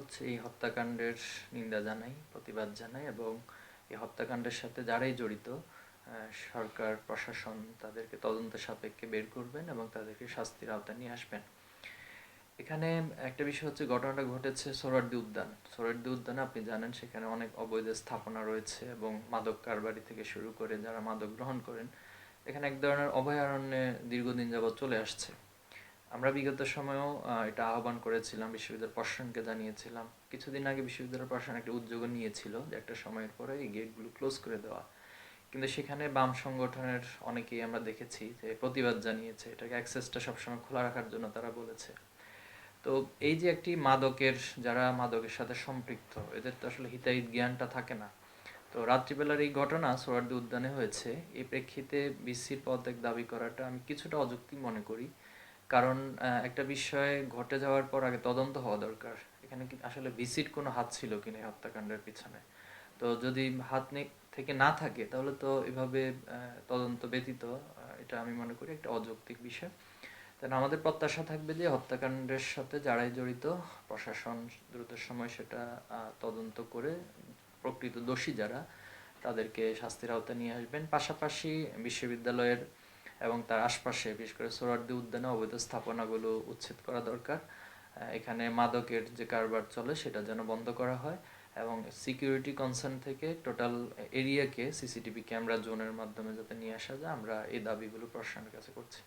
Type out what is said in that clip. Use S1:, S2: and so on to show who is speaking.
S1: হচ্ছে এই হত্যাকাণ্ডের নিন্দা জানাই, প্রতিবাদ জানাই এবং এই হত্যাকাণ্ডের সাথে যারাই জড়িত সরকার প্রশাসন তাদেরকে তদন্ত সাপেক্ষে বের করবেন এবং তাদেরকে শাস্তির আওতায় নিয়ে আসবেন। এখানে একটা বিষয় হচ্ছে, ঘটনাটা ঘটেছে সোহরাওয়ার্দী উদ্যান। সোহরাওয়ার্দী উদ্যানে আপনি জানেন সেখানে অনেক অবৈধ স্থাপনা রয়েছে এবং মাদক কারবারি থেকে শুরু করে যারা মাদক গ্রহণ করেন, এখানে এক ধরনের অভয়ারণ্যে দীর্ঘদিন যাবৎ চলে আসছে। আমরা বিগত সময়েও এটা আহ্বান করেছিলাম, বিশ্ববিদ্যালয় প্রশাসনকে জানিয়েছিলাম। কিছুদিন আগে বিশ্ববিদ্যালয় প্রশাসন একটা উদ্যোগও নিয়েছিল যে একটা সময়ের পরে এই গেটগুলো ক্লোজ করে দেওয়া, কিন্তু সেখানে বাম সংগঠনের অনেকেই আমরা দেখেছি যে প্রতিবাদ জানিয়েছে, এটাকে অ্যাক্সেসটা সবসময় খোলা রাখার জন্য তারা বলেছে। তো এই যে একটি মাদকের, যারা মাদকের সাথে সম্পৃক্ত, এদের তো আসলে হিতাহিত জ্ঞানটা থাকে না। তো রাত্রিবেলার এই ঘটনা সোহরাওয়ার্দী উদ্যানে হয়েছে, এই প্রেক্ষিতে বিসির পদত্যাগ দাবি করাটা আমি কিছুটা অযৌক্তিক মনে করি। কারণ একটা বিষয় ঘটে যাওয়ার পর আগে তদন্ত হওয়া দরকার। এখানে কি আসলে ভিসির কোনো হাত ছিল কিনা এই হত্যাকাণ্ডের পিছনে? তো যদি থেকে না থাকে তাহলে তো এভাবে তদন্ত ব্যতীত এটা আমি মনে করি একটা অযৌক্তিক বিষয়। তাহলে আমাদের প্রত্যাশা থাকবে যে হত্যাকাণ্ডের সাথে যারাই জড়িত, প্রশাসন দ্রুত সময় সেটা তদন্ত করে প্রকৃত দোষী যারা তাদেরকে শাস্তির আওতায় নিয়ে আসবেন। পাশাপাশি বিশ্ববিদ্যালয়ের এবং তার আশপাশে বিশেষ করে সোহরাওয়ার্দী উদ্যানে অবৈধ স্থাপনাগুলো উচ্ছেদ করা দরকার। এখানে মাদকের যে কারবার চলে সেটা যেন বন্ধ করা হয় এবং সিকিউরিটি কনসার্ন থেকে টোটাল এরিয়াকে সিসিটিভি ক্যামেরা জোনের মাধ্যমে যাতে নিয়ে আসা যায়, আমরা এই দাবিগুলো প্রশাসনের কাছে করছি।